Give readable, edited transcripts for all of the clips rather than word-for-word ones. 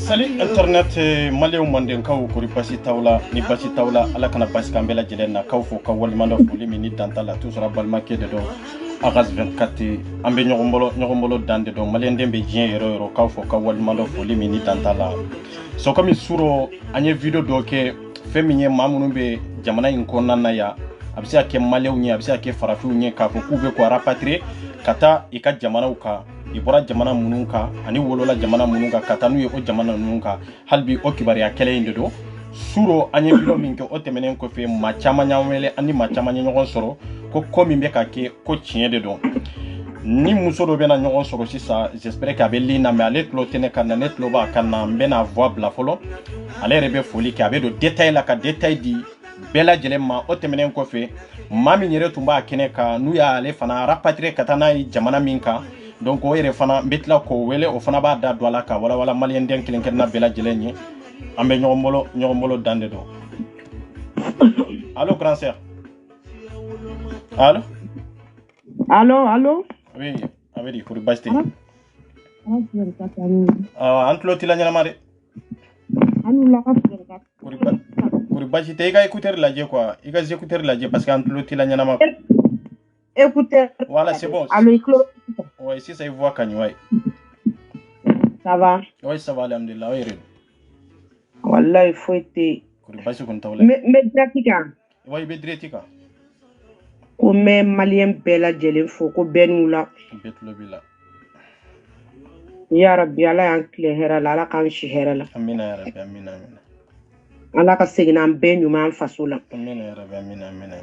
Salut internet maleu manden kaw ko ripasi tawla ni basi tawla ala kana basi kambela jelenna kaw fo ka walmando fo limini dantala toujours balma kede do agas 24 ambe nyogombolo dande do malien dembe jien yero kaw fo ka walmando fo limini dantala so comme suro anye video do ke feminye mamunu be jamana in konnana ya abisa ke maleu nya abisa ke farafu nya ka fo kube ko rapatrier kata ika jamana uka ibora jamana mununka ani wolola jamana mununka katanu ye o jamana mununka halbi o kibariya kele inde do suro anye bilo minke o temenen ko fe ma chama nyawele ani ma chama nyogon soro ko komi be ka ke ko chiende do ni musoro be na nyogon soro sisa j'espère que abeli na me alet lo tene kan net lo ba kan na mbena voix bla folo ale rebe foli ke abedo detail la ka detail di bela jelema o temenen ko fe mami nyere tumba kene ka nu ya ale fana rapatrier katana jamana minka donc o yere fana betla ko wele o fana ba da dola ka wala malien den kilen na bela jelenye ambe nyogombolo dande do. Allô grand sœur. Allô oui avedi pour basti antlo tila nyana mare anula pour basti te ga écouter la je quoi il ga écouter la je parce que antlo tila nyana ma écoutez voilà c'est bon allô Claude. Ouais, si ça y voit quand ouais. Ça va? Ouais, ça va, alhamdulillah. Ouais, Wallah, il faut être. Mais Dratika. Ouais, mais Dratika. Comme malien bella jelen faut que benula. Betlobila. Ya Rabbi, Allah ankle hera la kan shihera la. Amina ya Rabbi, amina. Allah ka segina benyu man fasula. Amina ya Rabbi, amina.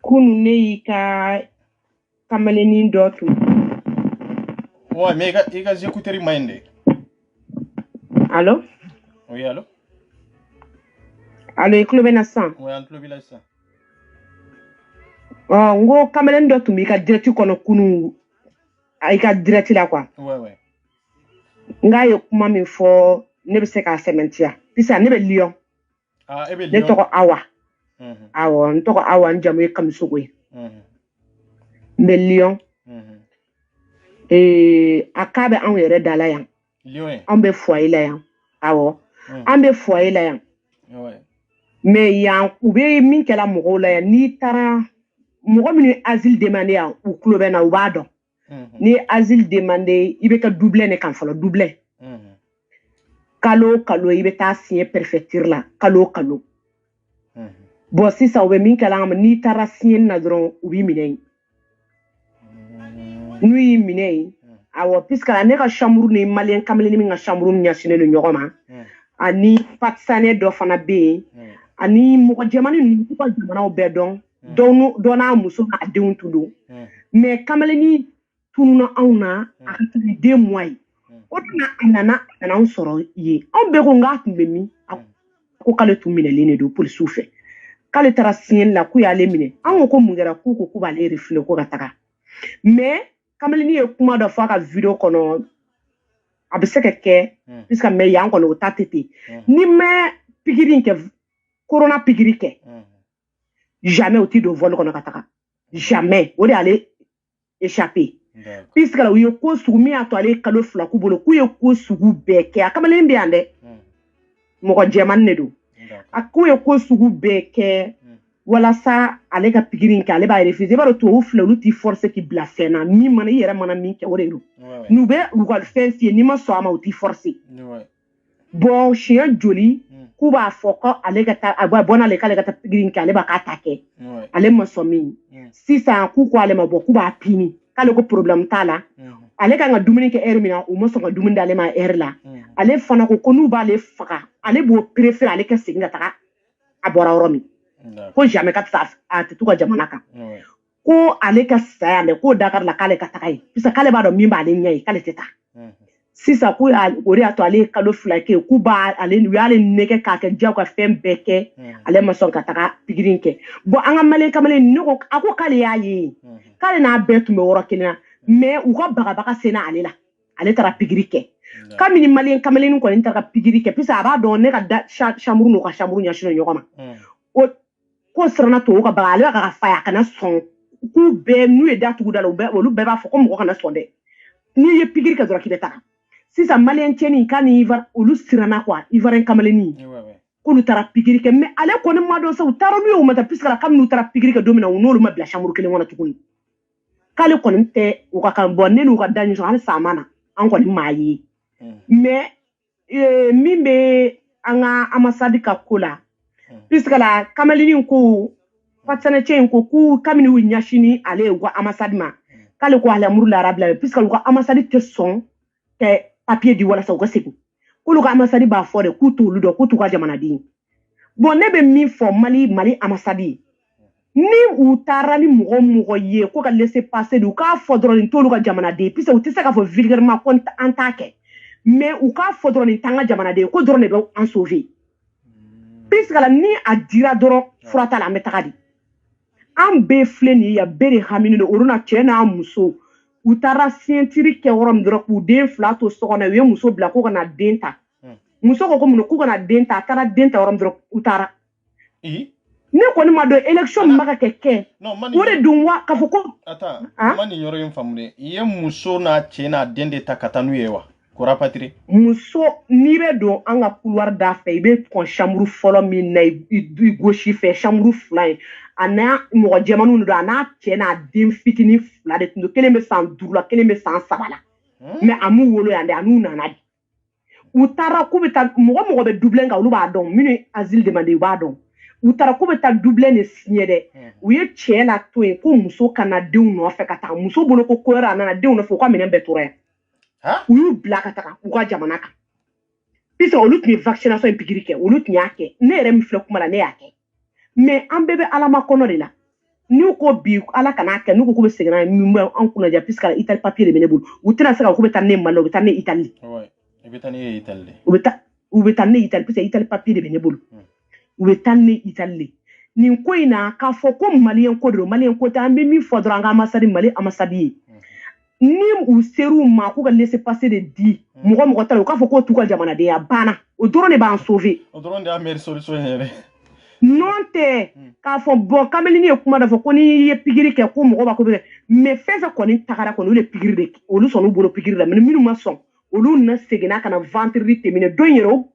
Kunu ne ka kamaleni dotu. Ouais, mais il a écouté Mindé. Allô? Oui, allô? Allô, Claude Benassan. Ouais, en Claude Benassan. Ngo kamaleni dotu mi ka direct kono kunu ai ka direct la quoi. Ouais. Nga yo kuma min fo ne be se ka sementia. Pisa ne be Lyon. Ah, ebe Lyon. Ne toko awa. Awa, ntoko awa njamu kamisugo yi. Me Lyon. Akabe an yere dala yan. Lyon. An be foyer la yan. Awo. An be foyer la yan. Ouais. Mais yan ube min kala mogo la yan ni tara mogo min asile demander yan ou klobe na uba don. Ni asile demander ibe ka doubler ne kan folo doubler. Kalo ibe ta signer préfecture la kalo. Bon si ça ube min kala ni tara signer na dron ubi minay. Nui minay. Awo puisque la ne ka chambre ni malien kameli ni nga chambre ni nyasine no nyogoma. Ani patsane do fana be. Ani mogo jamani ni ko jamana obedon. Dona muso na deun tudo. Mais kameli ni tununa auna akatuli 2 mois. Oduna anana on soro ye. On be ko nga tumbe mi. Ko kale tumine lene do pour souffle. Kale tara sien la ku ya le mine. An ko mungera ku ba le refle ko gataka. Mais kamalen ni ye kuma dɔ fɔ a ka video kɔnɔ a bɛ se ka kɛ puisque mais yan kɔni o ta tɛ ten ni mɛ pikiri in kɛ corona pikiri kɛ jamais o ti don vol kɔnɔ ka taga jamais o de y'ale échappé puisque u ye ko sugu min y'a to ale kalo 2 k'u bolo k'u ye ko sugu bɛɛ kɛ a kamalen bɛ yan dɛ mɔgɔ jɛmani de don a k'u ye ko sugu bɛɛ kɛ walasa ale ka pikiri in kɛ ale b'a refuser i b'a dɔn tubabu filɛ olu t'i forcer k'i bila fɛn na min mana i yɛrɛ mana min kɛ o de don n'u bɛ u ka fɛn f'i ye n'i ma sɔn a ma u t'i forcer bon siɲɛ joli k'u b'a fɔ ko ale ka taa a bɔ n'ale k'ale ka taa pikiri in kɛ ale b'a k'a ta kɛ ale ma sɔn min sisan k'u ko ale ma bɔ k'u b'a pini k'ale ko problème t'a la ale kan ka dumuni kɛ heure min na u ma sɔn ka dumuni d'ale ma heure la ale fana ko n'u b'ale faga ale b'o préférer ale ka segin ka taga a bɔra yɔrɔ min ko jamais ka taa a tɛ t'u ka jamana kan ko ale ka saya dɛ k'o Dakar la k'ale ka taga ye puisque k'ale b'a dɔn min b'ale ɲɛ ye k'ale tɛ taa sisan ko o de y'a to ale ye kalo 2 kɛ k'u b'a ale u y'ale nɛgɛ k'a kɛ diyago ka fɛn bɛɛ kɛ ale ma sɔn ka taga pikiri in kɛ bon an ka maliyɛn kamalen ne ko a ko k'ale y'a ye k'ale n'a bɛɛ tun bɛ yɔrɔ kelen na mais u ka bagabaga senna ale la ale taara pikiri kɛ kabini maliyɛn kamalen kɔni taara pikiri kɛ puisque a b'a dɔn ne ka da chambre n'u ka chambre ɲɛsinnen ɲɔgɔn ma o ko siranna tubabu ka baga ale b'a ka fa ye a kana sɔn k'u bɛɛ n'u ye da tugu da la olu bɛɛ b'a fɔ ko mɔgɔ kana sɔn dɛ n'i ye pikiri kɛ dɔrɔn k'i bɛ taga sisan maliyɛn cɛnin k'a ni olu siranna quoi ivoirien kamalennin k'olu taara pikiri kɛ mais ale kɔni ma dɔn sa u taara n'u ye u ma taa puisque kabini n'u taara pikiri kɛ don min na u n'olu ma bila chambre kelen kɔnɔ tuguni k'ale kɔni tɛ u ka kan bɔ ne n'u ka da ɲɔgɔn hali san ma na an kɔni m'a ye mais min bɛ an ka ambassade ka ko la puisque la kamalennin ko Fatsane in ko k'u kabini u ɲɛsini ale u ka ambassade ma k'ale ko alhamdulilahi rabbil alamin puisque u ka ambassade tɛ sɔn kɛ papier di walasa u ka segin k'olu ka ambassade b'a fɔ de k'u t'olu dɔn k'u t'u ka jamanaden bon ne bɛ min fɔ Mali ambassade ye ni u taara ni mɔgɔ ye ko ka laisser passer de u k'a fɔ dɔrɔn nin t'olu ka jamanaden puisque u tɛ se k'a fɔ vulgairement ko an t'a kɛ mais u k'a fɔ dɔrɔn nin t'an ka jamanaden ko dɔrɔn de bɛ an sauver puisque la ni a dira dɔrɔn fura t'a la an bɛ taga di an bɛɛ filɛ nin ye yan bɛɛ de haminen don olu na cɛ n'a muso u taara sentiri kɛ yɔrɔ min dɔrɔn k'u den 2 to so kɔnɔ u ye muso bila k'u kana den ta muso ko mun k'u kana den ta a taara den ta yɔrɔ min dɔrɔn u taara ne kɔni ma dɔn élection min bɛ ka kɛ o de dun wa k'a fɔ ko ma nin yɔrɔ in faamu dɛ i ye muso n'a cɛ n'a den de ta ka taa n'u ye wa ko rapatrie muso n'i bɛ don an ka couloir da fɛ i bɛ kɔn chambre fɔlɔ min na i gauche fɛ chambre 2 ye a n'a mɔgɔ jɛmaniw de don a n'a cɛ n'a den fitinin 2 de tun don kelen bɛ san 5 la kelen bɛ san 3 la mais a m'u wolo yan dɛ a n'u nana de u taara k'u bɛ taa mɔgɔ bɛ dublin kan olu b'a dɔn minnu ye asile demandé u b'a dɔn u taara k'u bɛ taa dublin de signer dɛ u ye cɛ la to yen ko muso kana denw nɔfɛ ka taa muso bolo ko ko wɛrɛ a nana denw nɔfɛ u ka minɛn bɛɛ tora yan u y'u bila ka taga u ka jamana kan puisque olu tun ye vaccination in pikiri kɛ olu tun y'a kɛ ne yɛrɛ min filɛ kuma la ne y'a kɛ mais an bɛɛ bɛ ala makɔnɔ de la n'u ko bi ala kan'a kɛ n'u ko k'u bɛ segin n'a ye min bɛ an kunna ja puisque Italie papier de bɛ ne bolo u tɛna se ka k'u bɛ taa ne Mali u bɛ taa ne Italie u bɛ taa ne Italie u bɛ taa ne Italie puisque Italie papier de bɛ ne bolo u bɛ taa ne Italie nin ko in na k'a fɔ ko maliyɛn ko de don maliyɛn ko tɛ an bɛ min fɔ dɔrɔn an ka ambassade Mali ambassade ye ni u ser'u ma k'u ka laisser passer de di mɔgɔ ta u k'a fɔ k'o t'u ka jamanadenya banna o dɔrɔn de b'an sauver o dɔrɔn de y'a meilleure solution yɛrɛ non tɛ k'a fɔ bon kamalennin ye kuma dɔ fɔ ko n'i ye pikiri kɛ ko mɔgɔ b'a ko bɛ kɛ mais fɛn fɛn kɔni tagara kɔni olu ye pikiri de olu sɔnn'u bolo pikiri la mais minnu ma sɔn olu na seginna ka na vendredi tɛmɛnen don yɛrɛ o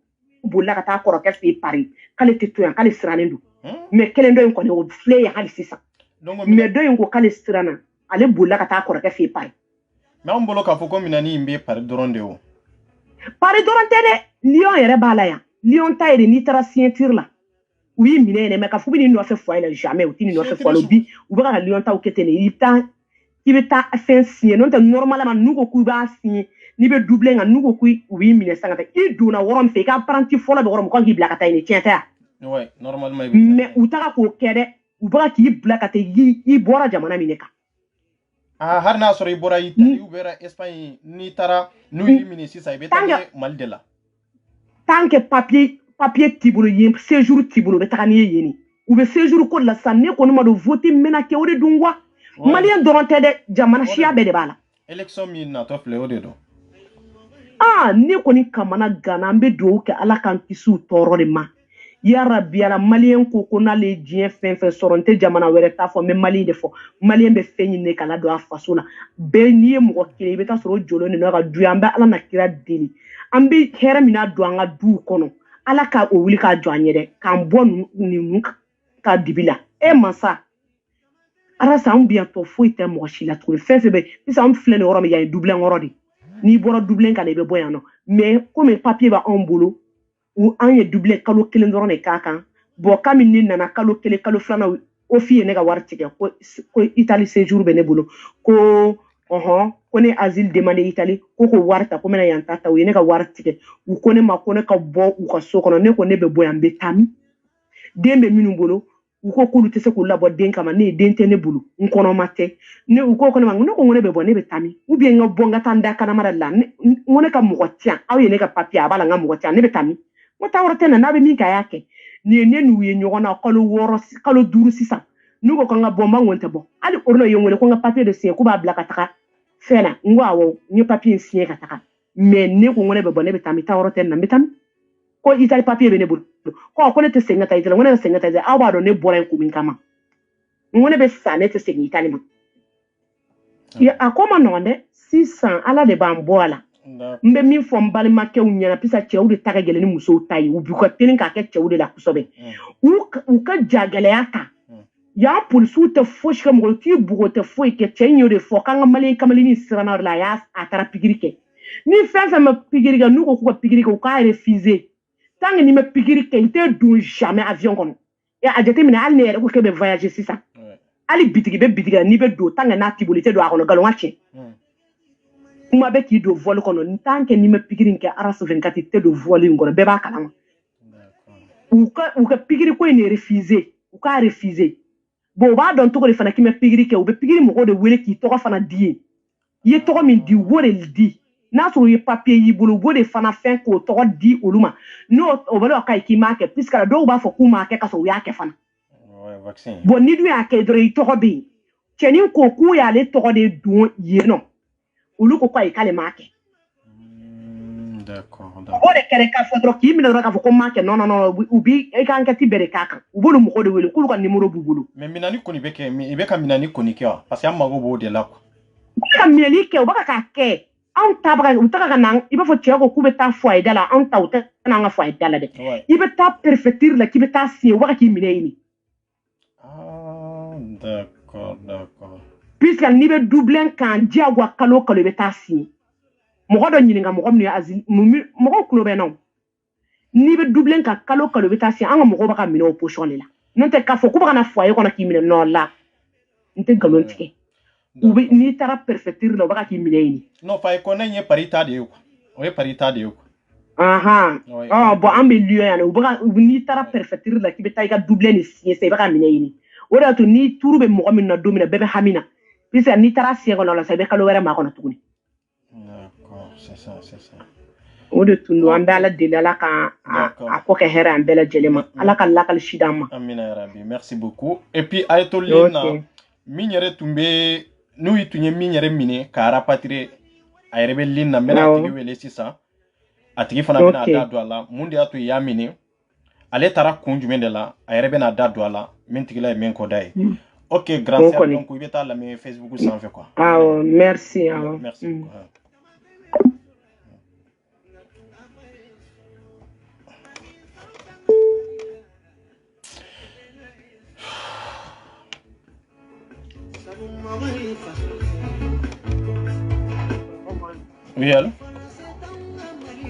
bolila ka taa kɔrɔkɛ fɛ yen Paris k'ale tɛ to yan k'ale sirannen don mais kelen dɔ in kɔni o filɛ ye hali sisan mais dɔ in ko k'ale siranna ale bolila ka taa kɔrɔkɛ fɛ yen Paris mais an bolo k'a fɔ ko minɛni in bɛ Paris dɔrɔn de o Paris dɔrɔn tɛ dɛ Lyon yɛrɛ b'a la yan Lyon ta ye de n'i taara signature la u y'i minɛ yɛrɛ mais k'a fɔ k'u bɛ nin nɔfɛ foyer la jamais u t'i nin nɔfɛ foyer la bi u bɛ ka Lyon taw kɛ ten de i bɛ taa fɛn signer n'o tɛ normalement n'u ko k'u b'a signer n'i bɛ dublin kan n'u ko k'u b'i minɛ san ka taa i donna yɔrɔ min fɛ i ka apprenti fɔlɔ bɛ yɔrɔ min u kan k'i bila ka taa yen de tiɲɛ tɛ yan ouais normalement mais u taga k'o kɛ dɛ u bɛ k'i bila ka taa i bɔra jamana min de kan har n'a sɔrɔ i bɔra Italie ou bɛra Espagne n'i taara n'u y'i minɛ sisan i bɛ taa Mali de la tant que papier t'i bolo yen séjour t'i bolo u bɛ taga n'i ye yen u bɛ séjour ko de la sisan ne kɔni ma don voter mɛna kɛ o de dun wa maliyɛn dɔrɔn tɛ dɛ jamana siya bɛɛ de b'a la élection min natɔ filɛ o de don. Ne kɔni kamana gana an bɛ dugawu kɛ ala k'an kisi u tɔɔrɔ de ma ya rabi ala maliyɛn ko n'ale diɲɛ fɛn fɛn sɔrɔ n tɛ jamana wɛrɛ t'a fɔ n bɛ maliyɛn de fɔ maliyɛn bɛ fɛn ɲini kana don a faso la bɛɛ n'i ye mɔgɔ kelen i bɛ taa sɔrɔ o jɔlen de n'o ka du an bɛ ala na kira deli an bɛ hɛrɛ min don an ka duw kɔnɔ ala ka o wuli k'a jɔ an ye dɛ k'an bɔ nin ka dibi la masa ala sa an biyantɔ foyi tɛ mɔgɔ si la tuguni fɛn fɛn bɛ sisan an filɛ nin yɔrɔ min yan ye dubilen kɔrɔ de n'i bɔra dubilen kan i bɛ bɔ yan nɔ mais komi papier b'anw bolo an ye dubilen kalo kelen dɔrɔn de k'a kan bon kami ne nana kalo kelen kalo filanan o f'i ye ne ka wari tigɛ ko Italie séjour bɛ ne bolo ko ko ne asile demandé Italie ko wari ta ko mena yan ta u ye ne ka wari tigɛ u ko ne ma ko ne ka bɔ u ka so kɔnɔ ne ko ne bɛ bɔ yan n bɛ taa min den bɛ minnu bolo u ko k'olu tɛ se k'u labɔ den kama ne ye den tɛ ne bolo n kɔnɔma tɛ ne u ko ne ma ne ko ne bɛ bɔ ne bɛ taa min ou bien n ka bɔ n ka taa n da kanamara la n ko ne ka mɔgɔ tiɲɛ aw ye ne ka papier a b'a la n ka mɔgɔ tiɲɛ ne bɛ taa min n ko taa yɔrɔ tɛ na n'a bɛ min kɛ a y'a kɛ nin ye ne n'u ye ɲɔgɔn na kalo 5 sisan n'u ko ko n ka bɔ n b'a ŋo n tɛ bɔ hali o ye n wele ko n ka papier de signé k'u b'a bila ka taga fɛn na n ko awɔ n ye papier in signé ka taga mais ne ko ne bɛ bɔ ne bɛ taa min taa yɔrɔ tɛ na n bɛ taa min ko Italie papier bɛ ne bolo ko ne tɛ segin ka taa Italie ko ne bɛ segin ka taa Italie aw b'a dɔn ne bɔra yen kun min kama n ko ne bɛ sa ne tɛ segin Italie ma a ko ma nɔgɔn dɛ sisan ala de b'an bɔ a la n bɛ min fɔ n balimakɛw ɲɛna pisa cɛw de ta ka gɛlɛn ni musow ta ye u ka teli k'a kɛ cɛw de la kosɛbɛ u ka ja gɛlɛya ta y'an polisiw tɛ fosi kɛ mɔgɔ t'i bugo tɛ foyi kɛ cɛ in y'o de fɔ k'an ka maliyɛn kamaleni siranna o de la a taara pikiri kɛ ni fɛn fɛn ma pikiri kɛ n'u ko k'u ka pikiri kɛ u k'a refuser tant que n'i ma pikiri kɛ i tɛ don jamais avion kɔnɔ a jateminɛ hali ne yɛrɛ ko k'e bɛ voyager sisan hali bitigi bɛ bitigi la n'i bɛ don tant que n'a t'i bolo i tɛ don a kɔnɔ nkalon ka cɛ kuma bɛ k'i don vol kɔnɔ tant que n'i ma pikiri kɛ aras 24 i tɛ don vol in kɔnɔ bɛɛ b'a kalama u ka pikiri ko in de refuser u k'a refuser bon u b'a dɔn cogo de fana k'i ma pikiri kɛ u bɛ pikiri mɔgɔw de wele k'i tɔgɔ fana di ye i ye tɔgɔ min di u b'o de di n'a sɔrɔ u ye papier y'i bolo u b'o de fana fɛn k'o tɔgɔ di olu ma n'o o bɛ k'a ye k'i m'a kɛ puisque dɔw b'a fɔ k'u m'a kɛ ka sɔrɔ u y'a kɛ fana bon ni dun y'a kɛ dɔrɔn i tɔgɔ bɛ yen cɛnin ko k'u y'ale tɔgɔ de don yen nɔ olu ko ayi k'ale m'a kɛ o de kɛra k'a fɔ dɔrɔn k'i minɛ dɔrɔn k'a fɔ ko m'a kɛ non u bi i ka enquête bɛɛ de k'a kan u b'olu mɔgɔw de wele k'olu ka numéro b'u bolo mais minani kɔni bɛ kɛ i bɛ ka minani kɔni kɛ wa parce que an mago b'o de la quoi u bɛ ka minɛli kɛ u bɛ k'a kɛ anw ta u taga ka na i b'a fɔ cɛ ko k'u bɛ taa foyer da la anw ta u tɛ n'an ka foyer da la dɛ i bɛ taa préfecture la k'i bɛ taa signer u bɛ k'i minɛ yen d'accord puisque n'i bɛ dubilen kan diyagoya kalo kalo i bɛ taa signer mɔgɔ dɔ ɲininka mɔgɔ min ye asile mɔgɔw tulo bɛ na n'i bɛ dubilen kan kalo kalo i bɛ taa signer an ka mɔgɔw bɛ ka minɛ o position de la n'o tɛ k'a fɔ k'u bɛ ka na foyer kɔnɔ k'i minɛ non la n tɛ nkalon tigɛ n'i taara préfecture la u bɛ k'i minɛ yen non fa ko ne ye pari ta de ye quoi o ye pari ta de ye quoi bon an bɛ lieu yan u bɛ ka n'i taara préfecture la k'i bɛ taa i ka dubilen de signer sisan i bɛ ka minɛ yen o de y'a to ni tuuru bɛ mɔgɔ min na don min na bɛɛ bɛ hami na puisque n'i taara signer kɔnɔ la sisan i bɛ kalo wɛrɛ maa kɔnɔ tuguni c'est ça o de tun don an bɛ ala deli ala ka a ko kɛ hɛrɛ an bɛɛ lajɛlen ma ala ka lakali si d'an ma amina yarabi merci beaucoup et puis a ye to len na min yɛrɛ tun bɛ n'u tun ye min yɛrɛ minɛ ka rapatrier a yɛrɛ bɛ len na n bɛna a tigi wele sisan a tigi fana bɛna da don a la mun de y'a to i y'a minɛ ale taara kun jumɛn de la a yɛrɛ bɛna da don a la min tigila ye min kɔ da ye ok grand sœur donc i bɛ taa lamɛn Facebook sanfɛ quoi merci merci beaucoup oui allô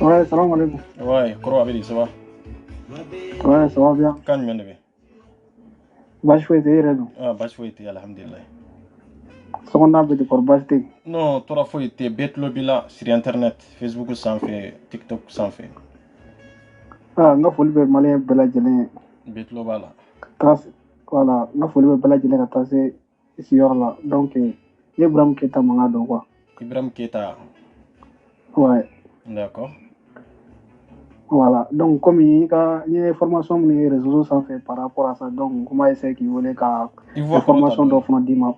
ouais salam alaikum ouais koro abedi ça va ouais ça va bien kan men be bash foyi tɛ yɛrɛ don bash foyi tɛ alhamdulillah sɔgɔnda bɛ kɔrɔ baasi tɛ non tora foyi tɛ bɛɛ tulo b'i la sur internet Facebook sanfɛ TikTok sanfɛ n ka foli bɛ maliyɛn bɛɛ lajɛlen ye bɛɛ tulo b'a la voilà n ka foli bɛ bɛɛ lajɛlen ka taa se siyɔrɔ la donc ne Ibrahim Keita mankan dɔn quoi Ibrahim Keita ouais d'accord voilà donc comme i ye formation min ye réseau sanfɛ par rapport à ça donc kuma essayer k'i wele ka information dɔ fana d'i ma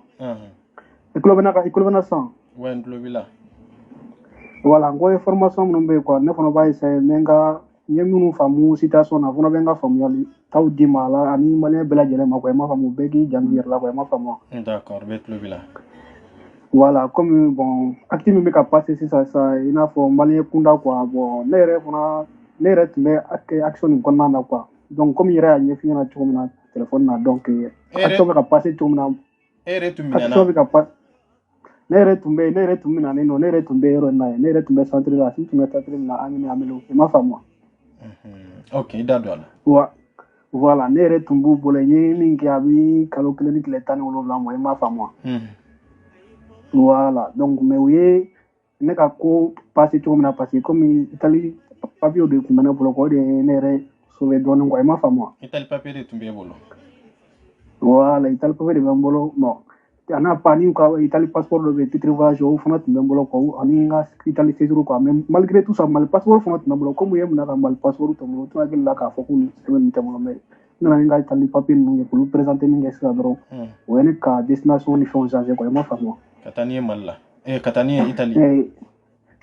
i tulo bɛ na sisan Ouais, Ndlobila. Voilà, ngo formation minnu bɛ yen quoi ne fana b'a essayer n ka n ye minnu faamu situation na fana bɛ n ka faamuyali taw di ma la ani maliyɛn bɛɛ lajɛlen ma quoi i m'a faamu bɛɛ k'i janto i yɛrɛ la quoi i m'a faamu. D'accord, bɛ Ndlobila. Voilà, comme bon acte min bɛ ka passer sisan i n'a fɔ maliyɛn kunda quoi bon ne yɛrɛ tun bɛ action nin kɔnɔna na quoi donc comme i yɛrɛ y'a ɲɛf'i ɲɛna cogo min na téléphone na donc action bɛ ka passer cogo min na action bɛ ka passer. Ne yɛrɛ tun minɛnen don ne yɛrɛ tun bɛ yɔrɔ in na yen ne yɛrɛ tun bɛ centre la si tun bɛ centre min na Amini Amelo i m'a faamu wa. Ok i da don a la. Voilà ne yɛrɛ tun b'u bolo n ye min kɛ a bɛ kalo 1 ni tile 17 ma i m'a faamu wa. Voilà donc mais u ye ne ka ko passé cogo min na parce que comme Itali papier de tun bɛ ne bolo quoi o de ye ne yɛrɛ sauvé dɔɔnin quoi i m'a faamu wa. Itali papier de tun b'e bolo. Voilà Itali papier de bɛ n bolo bon. Ana pani ka Italie passeport de titre voyage o fana tun bɛ n bolo quoi ani n ka Italie séjour quoi mais malgré tout ça Mali passeport fana tun bɛ n bolo comme u ye minɛ ka Mali passeport tɔ n bolo tun hakili la k'a fɔ k'u sɛbɛn nin tɛ n bolo mais n nana ni n ka Italie papier ninnu ye k'olu présenter min kɛ sisan dɔrɔn o ye ne ka destination ni fɛnw changer quoi i m'a faamu wa. Ka taa n'i ye Mali la ka taa n'i ye Italie.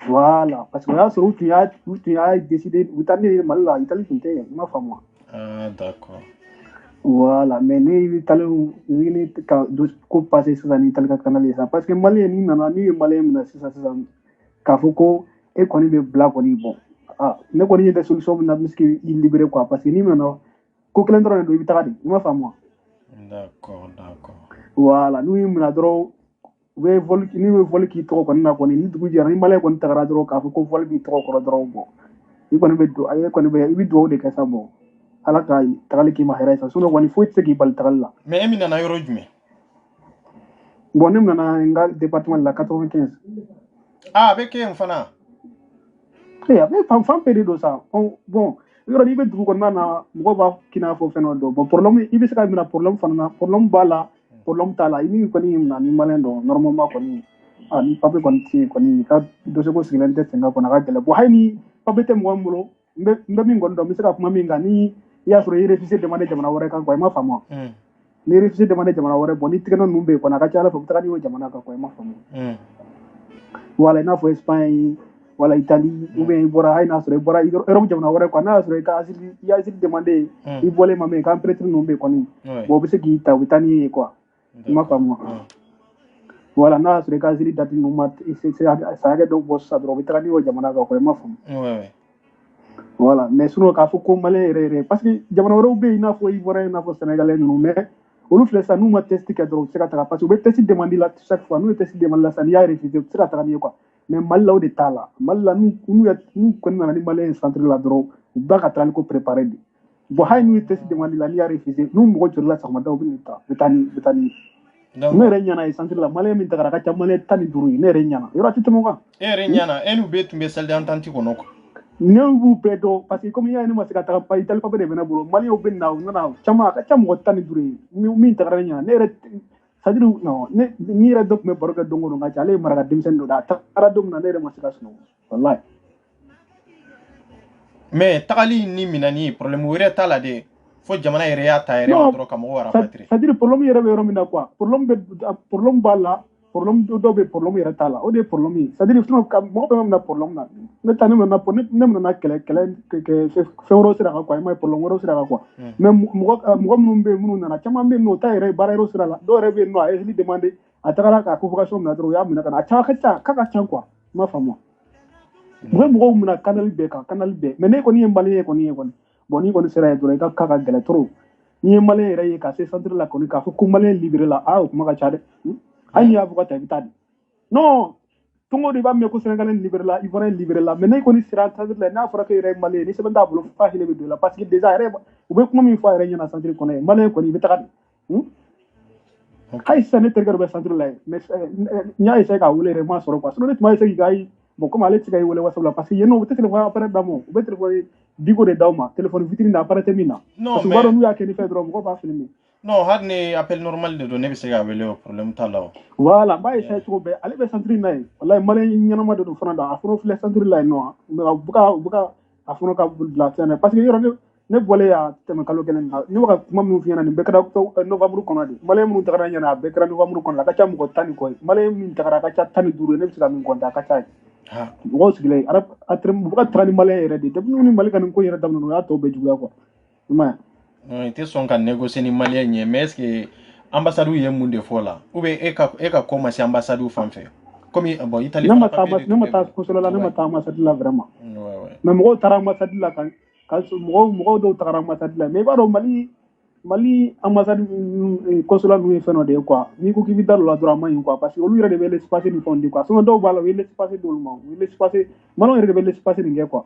Voilà parce que o y'a sɔrɔ u tun y'a décider u bɛ taa ne ye Mali la Italie tun tɛ yen i m'a faamu wa. Ah d'accord. Voilà mais ne Italien ni ka ko passer sisan ni Italie ka canal ye sisan parce que maliyɛn n'i nana n'i ye maliyɛn minɛ sisan k'a fɔ ko e kɔni bɛ bila kɔni bon ne kɔni ye tɛ solution min na n bɛ se k'i libérer quoi parce que n'i nana ko kelen dɔrɔn de don i bɛ taga de i m'a faamu wa. D'accord. Voilà n'u y'i minɛ dɔrɔn u bɛ vol k'i tɔgɔ kɔni na kɔni ni dugu jɛra ni maliyɛn kɔni tagara dɔrɔn k'a fɔ ko vol b'i tɔgɔ kɔrɔ dɔrɔn bon i bɛ dugawu de kɛ sa bon. Ala ka tagali k'i ma hɛrɛ ye sa sinon kɔni foyi tɛ se k'i bali tagali la. Mais e min nana yɔrɔ jumɛn? Bon ne nana n ka département la 95. Ah a bɛ kɛ yen fana. A bɛ fan bɛɛ de don sa bon yɔrɔ n'i bɛ dugu kɔnɔna na mɔgɔw b'a k'i n'a fɔ fɛn dɔ don bon problème i bɛ se ka minɛ problème fana na problème b'a la problème t'a la i min kɔni y'i minɛ ni maliyɛn dɔn normalement kɔni ni papier kɔni tɛ yen kɔni i ka dossier ko sigilen tɛ sen kan kɔni a ka gɛlɛn bon hali ni papier tɛ mɔgɔ min bolo n bɛ min kɔni dɔn n bɛ se ka kuma min kan ni i y'a sɔrɔ i ye réfugié demandé jamana wɛrɛ kan quoi i m'a faamu wa. Ni réfugié demandé jamana wɛrɛ bon ni tigɛnɛ ninnu bɛ yen kɔni a ka ca Ala fɛ u bɛ taga n'i ye jamana kan quoi i m'a faamu. Voilà i n'a fɔ Espagne wala Italie ou bien i bɔra hali n'a sɔrɔ i bɔra Europe jamana wɛrɛ quoi n'a y'a sɔrɔ i ye asile demandé i bɔlen ma min kan prêtre ninnu bɛ yen kɔni bon u bɛ se k'i ta u bɛ taa n'i ye quoi i m'a faamu wa. Voilà n'a y'a sɔrɔ i ka asile date ninnu ma sa hakɛ dɔw bɔ sisan dɔrɔn u bɛ taga n'i ye jamana kan quoi i m'a faamu. Voilà mais sinon k'a fɔ ko maliyɛn yɛrɛ parce que jamana wɛrɛw bɛ yen i n'a fɔ i bɔra i n'a fɔ sénégalais ninnu mais olu filɛ sisan n'u ma test kɛ dɔrɔn u tɛ se ka taga parce que u bɛ test demander la chaque fois n'u ye test demander la sisan n'i y'a refusé u tɛ se ka taga n'i ye quoi mais Mali la o de t'a la Mali la n'u kɔni nana ni maliyɛn ye centre la dɔrɔn u b'a ka tagali ko préparé de bon hali n'u ye test demander la n'i y'a refusé n'u mɔgɔ jɔr'i la sɔgɔmada u bɛ n'i ta u bɛ taa n'i ne yɛrɛ ɲɛna ye centre la maliyɛn min tagara a ka ca maliyɛn 15 ye ne yɛrɛ ɲɛna yɔrɔ a tɛ tɛmɛ o kan. E yɛrɛ ɲɛna e n'u bɛɛ tun bɛ salle d'entente kɔnɔ quoi. Ne b'u bɛɛ dɔn parce que comme i y'a ye ne ma se ka taga Italie papier de bɛ ne bolo maliyɛnw bɛ na u nana caman a ka ca mɔgɔ 15 ye min tagara ne ɲɛna ne yɛrɛ c'est à dire non ni yɛrɛ dɔ tun bɛ baro kɛ don o don ka ca ale ye maraka denmisɛnnin dɔ de a taara don min na ne yɛrɛ ma se ka sunɔgɔ walayi. Mais tagali ni minɛni problème wɛrɛ t'a la dɛ fo jamana yɛrɛ y'a ta yɛrɛ ma dɔrɔn ka mɔgɔw rapatrier. c'est à dire problème yɛrɛ bɛ yɔrɔ min na quoi problème b'a la problème dɔw bɛ problème yɛrɛ t'a la o de ye problème ye c'est à dire sinon mɔgɔ bɛɛ ma problème na ne ta ne nana kɛlɛ fɛn wɛrɛw sira kan quoi i m'a ye problème wɛrɛw sira kan quoi mais mɔgɔ minnu bɛ yen minnu nana caman bɛ yen nɔ o ta yɛrɛ baara yɔrɔ sira la dɔw yɛrɛ bɛ yen nɔ a ye exili demandé a tagara ka convocation minɛ dɔrɔn u y'a minɛ ka na a caman k'a ka ca quoi i m'a faamu wa. u bɛ mɔgɔw minɛ canal bɛɛ kan canal bɛɛ mais ne kɔni ye maliyɛn ye kɔni bon n'i kɔni sera yen dɔrɔn i ka ka gɛlɛn trop n'i ye maliyɛn yɛrɛ ye ka se centre la kɔni k'a fɔ ko maliyɛn libéré la o kuma ka ca dɛ. hali n'i y'a fɔ ka ta i bɛ taa di non tongo de b'a mɛn ko sénégalais libéré la ivoirien libéré la mais ne kɔni sera centre la n'a fɔra ko yɛrɛ ye maliyɛn ni sɛbɛn t'a bolo f'a hinɛ bɛ don i la parce que déjà yɛrɛ u bɛ kuma min fɔ a yɛrɛ ɲɛna centre kɔnɔ ye maliyɛn kɔni i bɛ taga di hali sisan ne terikɛ dɔ bɛ centre la yen mais n y'a essayé k'a wele yɛrɛ n m'a sɔrɔ quoi sinon ne tun b'a essayé k'a ye bon comme ale tɛ se ka i wele whatsapp la parce que yen nɔ u tɛ téléphone appareil d'a ma u bɛ téléphone bigo de d'aw ma téléphone vitrine na appareil tɛ min na parce que u b'a dɔn n'u y'a kɛ ni fɛn dɔrɔn mɔgɔw b'a filmer. Non hali ni appel normal de don ne bɛ se k'a wele o problème t'a la o. Voilà n b'a essayé cogo bɛɛ ale bɛ centre in na yen walayi maliyɛn ɲɛnama de don fana a fana filɛ centre la yen nɔ mais u bɛ ka a fana ka bila fɛn na parce que yɔrɔ ne bɔle ya tɛmɛ kalo kelen na ne bɛ ka kuma min f'i ɲɛna nin bɛɛ kɛra novembre kɔnɔ de maliyɛn minnu tagara ɲɛna a bɛɛ kɛra novembre kɔnɔ a ka ca mɔgɔ 10 ni kɔ ye maliyɛn min tagara a ka ca 15 ye ne bɛ se ka min kɔnte a ka ca ye mɔgɔw sigilen u bɛ ka taga ni maliyɛn yɛrɛ de depuis ni Mali ka nin ko yɛrɛ daminɛ o y'a tɔ bɛɛ juguya quoi i m'a ye i tɛ sɔn ka négocier ni maliyɛn ye mais est ce que ambassade ye mun de fɔ la ou bien e ka ko ma se ambassade fan fɛ comme bon Italie ne ma taa consulat la ne ma taa ambassade la vraiment mais mɔgɔw taara ambassade la ka mɔgɔw dɔw tagara ambassade la mais i b'a dɔn Mali ambassade consulat ninnu ye fɛn dɔ de ye quoi n'i ko k'i bɛ da o la dɔrɔn a ma ɲi quoi parce que olu yɛrɛ de bɛ laisser passer ni fɛnw di quoi sinon dɔw b'a la u ye laisser passer d'olu ma u ye laisser passer maliyɛnw yɛrɛ de bɛ laisser passer nin kɛ quoi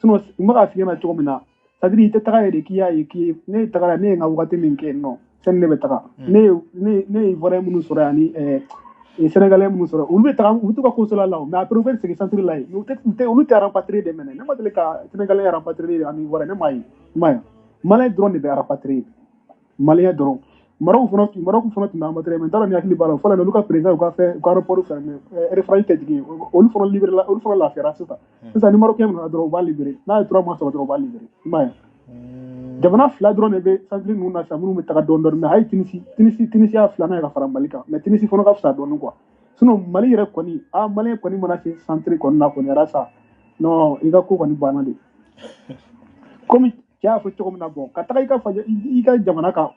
sinon n bɛ k'a f'i ɲɛna cogo min na c'est à dire i tɛ taga yɛrɛ k'i y'a ye ne tagara ne ye n ka wagati min kɛ yen nɔ sani ne bɛ taga ne ye ivoirien minnu sɔrɔ yan ni sénégalais minnu sɔrɔ olu bɛ taga u bɛ to ka consulat la mais après u bɛ segin centre la yen olu tɛ rapatrier de mɛnɛ ne ma deli ka sénégalais rapatrier ani ivoirien ne m'a ye i m'a ye maliyɛn dɔrɔn de bɛ rapatrier maliyɛn dɔrɔn Maroc fana tun bɛ rapatrier mais n t'a dɔn ni hakili b'a la fɔlɔ olu ka président u ka aéroport fermé refrain tɛ jigin olu fana lafiyara sisan ni marocain min nana dɔrɔn u b'a libérer n'a ye 3 mois sɔrɔ dɔrɔn u b'a libérer i m'a ye jamana fila dɔrɔn de bɛ centre ninnu na sisan minnu bɛ taga dɔɔnin dɔɔnin mais hali Tinisi y'a filanan ye ka fara Mali kan mais Tinisi fana ka fisa dɔɔnin quoi sinon Mali yɛrɛ kɔni maliyɛn kɔni mana se centre kɔni na kɔni yɛrɛ sa non i ka ko kɔni banna de comme cɛ y'a fɔ cogo min na bon ka taga i ka jamana kan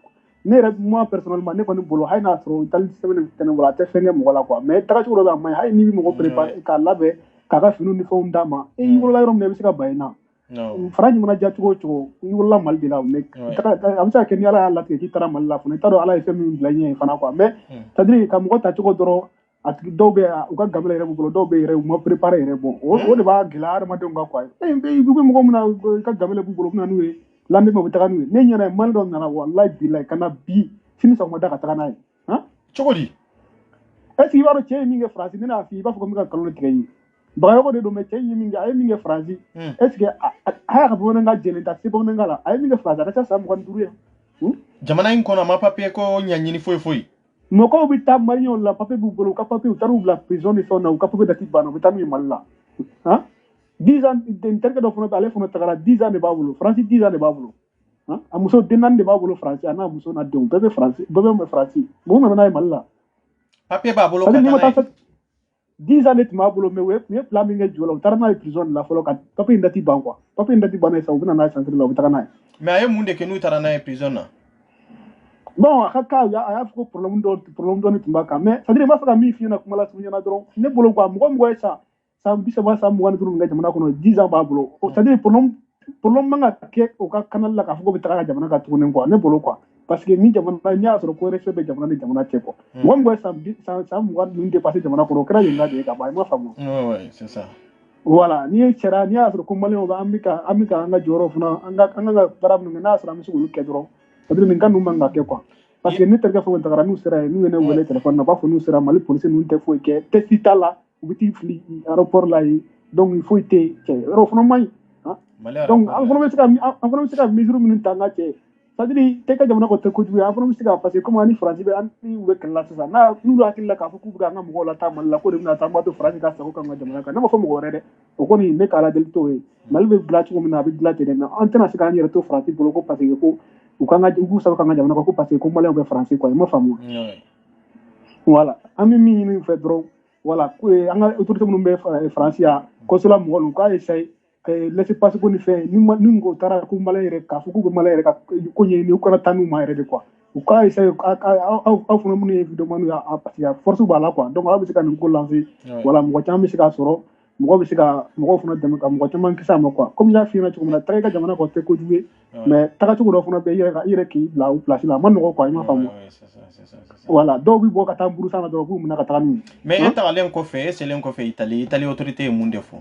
ne yɛrɛ moi personnellement ne kɔni bolo hali n'a sɔrɔ Italie sɛbɛn tɛ ne bolo a tɛ fɛn kɛ mɔgɔ la quoi mais tagacogo dɔ bɛ a maɲi hali n'i bɛ mɔgɔ préparer k'a labɛn k'a ka finiw ni fɛnw d'a ma i wolola yɔrɔ min na i bɛ se ka ban yen na fara ɲuman ja cogo o cogo i wolola Mali de la mais a bɛ se ka kɛ ni Ala y'a latigɛ k'i taara Mali la fana i t'a dɔn Ala ye fɛn min bila i ɲɛ fana quoi mais c'est à dire ka mɔgɔ ta cogo dɔrɔn a tigi dɔw bɛ u ka gamela yɛrɛ b'u bolo dɔw bɛ yɛrɛ u ma préparer yɛrɛ bon o de b'a gɛlɛya hadamadenw kan quoi i bɛ mɔgɔ min na i ka gamela b'u bolo u bɛ na n'u ye lendemain u bɛ taga n'u ye ne ɲɛna ye Mali dɔ nana walahi bilahi ka na bi sini sɔgɔmada ka taga n'a ye cogo di est ce que i b'a dɔn cɛ ye min kɛ Faransi ne n'a f'i ye i b'a fɔ ko n bɛ ka nkalon tigɛ i ye Bagayoko de don mais cɛ ye min kɛ a ye min kɛ Faransi est ce que a y'a ka bamanankan jɛlen ta se bamanankan la a ye min kɛ Faransi a ka ca san 25 ye jamana in kɔnɔ a ma papier ko ɲaɲini foyi foyi mɔgɔw bɛ taa maliyɛnw la papier b'u bolo u ka papier u taara u bila prison ni fɛnw na u ka papier dati banna u bɛ taa n'u ye Mali la 10 ans n terikɛ dɔ fana bɛ ale fana tagara 10 ans de b'a bolo Faransi 10 ans de b'a bolo a muso den 4 de b'a bolo Faransi a n'a muso n'a denw bɛɛ bɛ Faransi mɔgɔ nana n'a ye Mali la papier b'a bolo ka taa n'a ye 10 ans de tun b'a bolo mais u ye plan min kɛ jo la u taara n'a ye prison de la fɔlɔ ka papier in dati ban quoi papier in dati banna sisan u bɛ na n'a ye centre la u bɛ taga n'a ye mais a ye mun de kɛ n'u taara n'a ye prison na bon a ka cas a y'a fɔ ko problème dɔɔni tun b'a kan mais c'est à dire n b'a fɛ ka min f'i ɲɛna kuma la sugu ɲɛna dɔrɔn ne bolo quoi mɔgɔ ye san 30 san 25 min kɛ jamana kɔnɔ 10 ans b'a bolo c'est à dire problème man ka kɛ o ka canal la k'a fɔ ko bɛ taga ka jamana kan tuguni quoi ne bolo quoi parce que ni jamana n'i y'a sɔrɔ ko respect bɛ jamana ni jamana cɛ quoi mɔgɔ ye san 20 ninnu dépassé jamana kɔnɔ o kɛra yen de ye ka ban i m'a faamu ouais c'est ça voilà n'i y'a sɔrɔ ko maliyɛnw an bɛ ka an ka jɔyɔrɔ fana an ka baara minnu kɛ n'a sɔrɔ an bɛ se k'olu kɛ dɔrɔn c'est à dire nin kan ninnu man ka kɛ quoi parce que ni terikɛ fɛnw tagara n'u sera yen n'u ye ne wele téléphone na u b'a fɔ n'u sera Mali policier ninnu tɛ foyi kɛ test t'a la u bɛ t'i fili aéroport la yen donc foyi tɛ cɛ yɔrɔ o fana man ɲi donc an fana bɛ se ka mesure minnu ta an ka cɛ c'est à dire tɛ ka jamana kɔ tɛ kojugu ye an fana bɛ se ka parce que comme ani Faransi bɛ an ni u bɛ kɛlɛ la sisan n'olu hakili la k'a fɔ k'u bɛ an ka mɔgɔw lataa Mali la ko de bɛna taa an b'a to Faransi ka sago k'an ka jamana kan ne ma fɔ mɔgɔ wɛrɛ dɛ o kɔni ne ka ala deli t'o ye Mali bɛ dilan cogo min na a bɛ dilan ten dɛ mais an tɛna se k'an yɛrɛ to Faransi bolo ko parce que ko u k'u sago k'an ka jamana kan ko parce que ko maliyɛnw bɛ Faransi quoi i ma faamu voilà an bɛ min ɲini u fɛ dɔrɔn voilà an ka autorité minnu bɛ Faransi yan consulat mɔgɔw ninnu k'a essaye laisser passer ko ni fɛn ni mɔgɔw taara ko maliyɛn yɛrɛ k'a fɔ k'u bɛ maliyɛn yɛrɛ ka ko ɲɛɲini u kana taa n'u ma yɛrɛ de quoi u k'a essaye aw fana minnu ye vidéo man parce que force b'a la quoi donc aw bɛ se ka nin ko lancer voilà mɔgɔ caman bɛ se k'a sɔrɔ mɔgɔw bɛ se ka mɔgɔw fana dɛmɛ ka mɔgɔ caman kisi a ma quoi comme n y'a f'i ɲɛna cogo min na taga i ka jamana kɔ tɛ kojugu ye mais tagacogo dɔ fana bɛ i yɛrɛ k'i bila o place la a ma nɔgɔ quoi i m'a faamu voilà dɔw bɛ bɔ ka taa burusan na dɔrɔn k'u minɛ ka taga n'u ye mais e tagalen kɔfɛ e selen kɔfɛ Italie autorité ye mun de fɔ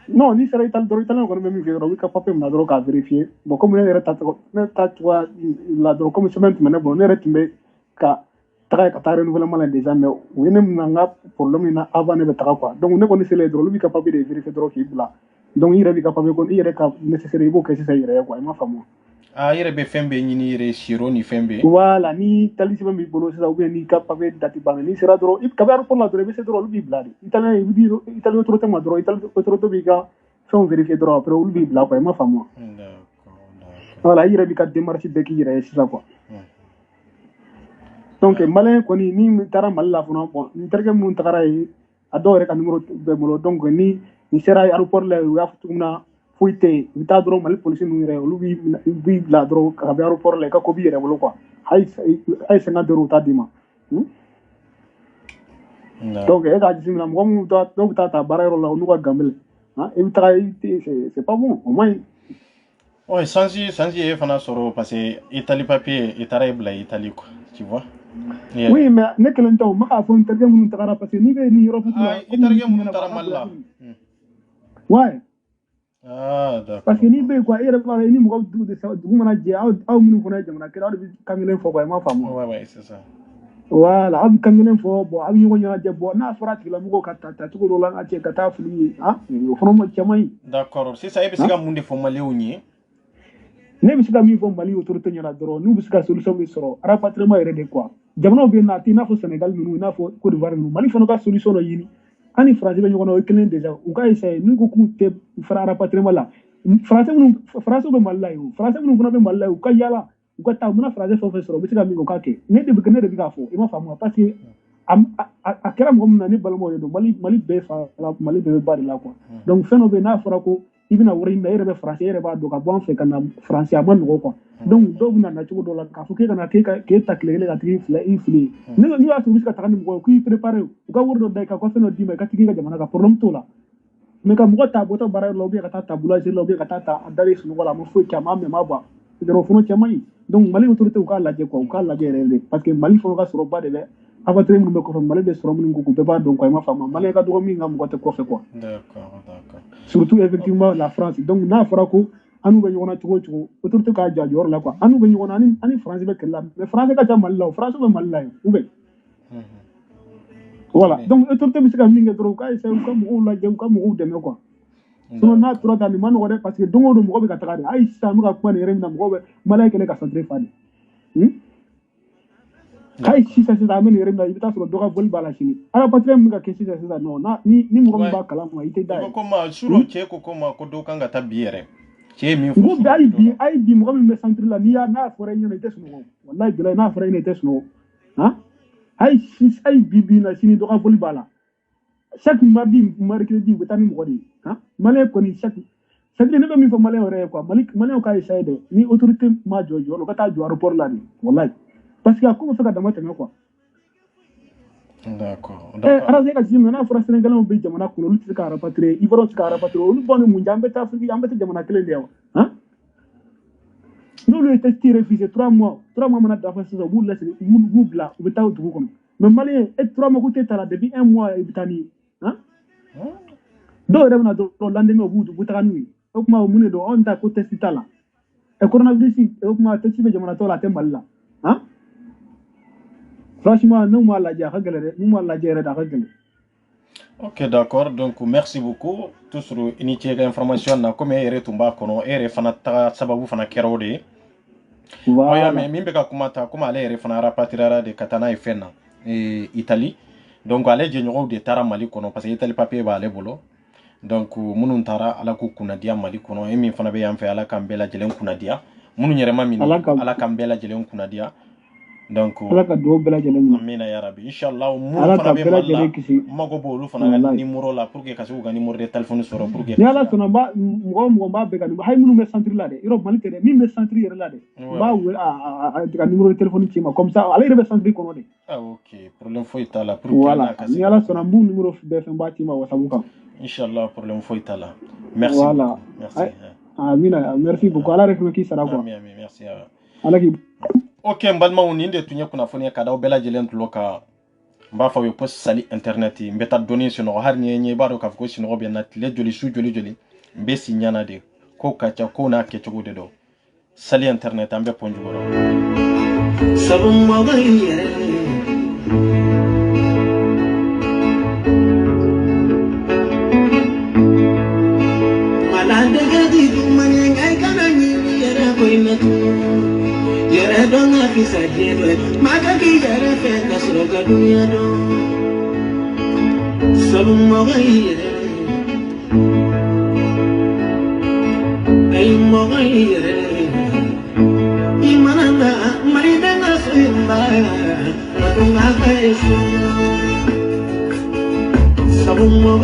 non n'i sera Italie dɔrɔn Italien kɔni bɛ min fɛ dɔrɔn u b'i ka papier minɛ dɔrɔn k'a vérifier bon comme ne yɛrɛ ta cogoya la dɔrɔn comme semaine tɛmɛnen bolo ne yɛrɛ tun bɛ ka taga ka taa renouvellement la déjà mais u ye ne minɛ n ka problème in na avant ne bɛ taga quoi donc ne kɔni selen dɔrɔn olu b'i ka papier de vérifier dɔrɔn k'i bila donc i yɛrɛ b'i ka papier ko i yɛrɛ ka nécessaire i b'o kɛ sisan i yɛrɛ ye quoi i m'a faamu i yɛrɛ bɛ fɛn bɛɛ ɲini i yɛrɛ siro ni fɛn bɛɛ voilà ni Italie sɛbɛn b'i bolo sisan ou bien n'i ka papier dati banna n'i sera dɔrɔn kabi aéroport la dɔrɔn i bɛ se dɔrɔn olu b'i bila de Italien i bɛ di Italie autorité ma dɔrɔn Italie autorité b'i ka fɛnw vérifier dɔrɔn après olu b'i bila quoi i m'a faamu voilà il y a des démarches de qui c'est ça quoi donc malin ko ni tara malla fona bon interge mun takara yi adore ka numéro be molo donc ni sera aéroport le ya futuna fuite vita dro mal police nu re lu bi la dro ka be aéroport le ka ko bi re bolo quoi ay 50 euros ta dima donc et ka jisimna mo mu ta donc ta barayro la nu ka gamel hein et vita c'est pas bon au moins ouais sanji e fana soro parce que Italie papier itara bla Italie quoi tu vois oui mais ne kelen taw maka fo interge mun takara parce que ni be ni Europe la interge mun tara malla ouais d'accord parce que ni be quoi ere ba ni mo du de mana je aw mun fona jamana kera de kangelen fo quoi ma famu ouais c'est ça voilà ab kangelen fo bo ab ñu nya je bo na sorati la mu ko kata to ko la ate kata fuli ah fono mo chamay d'accord c'est ça e be siga mun de fo malewni ne bi siga mi fo mali autorité nyana doro nu bi siga solution bi soro rapatriement ere de quoi jamana be na ti na fo Sénégal nu na fo Côte d'Ivoire nu mali fono ka solution no yini ani français be ñono o kelen déjà u ka essayer nu ko ku te fra rapatriement la français be malayo français nu fono be malayo ka yala u ka ta muna français fo soro bi siga mi ko ka ke ne de bi ka fo e ma famu parce que a kera mo na ni balmo yo mali be fa mali be ba de la quoi donc feno be na fora ko ibina wori na yere be français yere ba do ka bon fe kana français amon go quoi donc do na na chugo do la ka fuke kana ke taklele ka tri fla infli ni ya su biska takani mo ko préparer u ka wordo dai ka ko feno di me ka tigi ga jamana ka problem to la me ka mo ta boto bara lo be ka ta tabula je lo be ka ta andare su wala mo fu kama me ma ba dero fono chamai donc mali autorité u ka laje ko u ka laje rele parce que mali fono ka soro ba de be abattre mun be ko mali de soro mun ko be ba donc ko ma fama mali ka do mi ngam ko te ko fe quoi d'accord surtout effectivement la France donc na fara ko anu be yona chugo autorité ka jaji or la quoi anu be yona ani France be kala mais France ka jamal la France be mal la ou be voilà donc autorité bi sika minga dro ka ese ko mo la jëm ko mo de me quoi sono na tura da ni man wore parce que dongo do mo be ka tagade ay sa mo ka ko ne remna mo be malaika le ka centre fadi kay si ça amen remna ibita so do ka vol bala chini ala patrie mo ka kesi ça non na ni mo ba kala mo ite dai ko ma suro che ko ma ko do kanga tabiere che mi fu ay bi mo me centre la ni ya na fore ni ite suno wallahi bila na fore ni ite suno ha ay bibi na sini do ka vol bala chaque mardi mercredi betani mo di ha malé ko ni chaque ne be mi fa malé ore quoi malé ka essayer de ni autorité ma jojo lo ka ta jo aéroport la ni wallahi parce que comme ça ka dama tanga quoi d'accord ara se ka jimna na fura Sénégal mo be jamana ko lu tika rapatrier ibaro tika rapatrier lu bonu mu jambe ta fi jambe ta jamana kele ndewa ha nous le testi refusé 3 mois mana da fa ça bu laisse mu bla u betaw du ko mais malien et 3 mois ko tala depuis 1 mois e bitani hein do revna do lande me bu takanu o kuma mu ne do on ta ko testi tala e coronavirus o kuma testi be jamana to la temballa hein franchement nous moi la ja hagale nous moi la jere da hagale ok d'accord donc merci beaucoup tout sur initier information na comme ere tumba kono ere fana ta sababu fana kerode voilà mais mimbe ka kumata kuma ale ere fana rapatriera de katana e fena e Italie donc ale je nyogo de tara Mali kono parce que Italie papier ba ale bolo donc munun tara ala ku kunadia Mali kono e min fana be yamfe ala kambela jelen kunadia munun yerema min ala kambela jelen kunadia donc ala ka do bela jelen amina ya rabbi inshallah mu fana be malla mago bolu fana ga numéro la pour que kasu ga numéro de téléphone soro pour que yalla sona ba mo ba be ga hay munu me centre la de Europe Mali de mi me centre yere la de ba ga numéro de téléphone ci ma comme ça ala yere be centre ko no de ah ok problème fo itala pour voilà yalla sona bu numéro be fe ba ci ma wasa bu kan inshallah problème fo itala merci voilà merci amina merci beaucoup ala rek ki sara quoi merci ala ki ok mbalma woni nde tunye kuna foni kada o bela jelen tuloka mba fa we post sali internet mbeta donner sino har nye baro ka ko sino be nat le joli su joli mbe sinyana de ko kacha ko na ke chugo de do sali internet ambe ponjuro sabum magaye malande gadi manye ngai kana ni yere ko inatu yere donga fisa jedwe magaki yere fe kasro ga dunya do sabu mogaye ay mogaye Sabun mo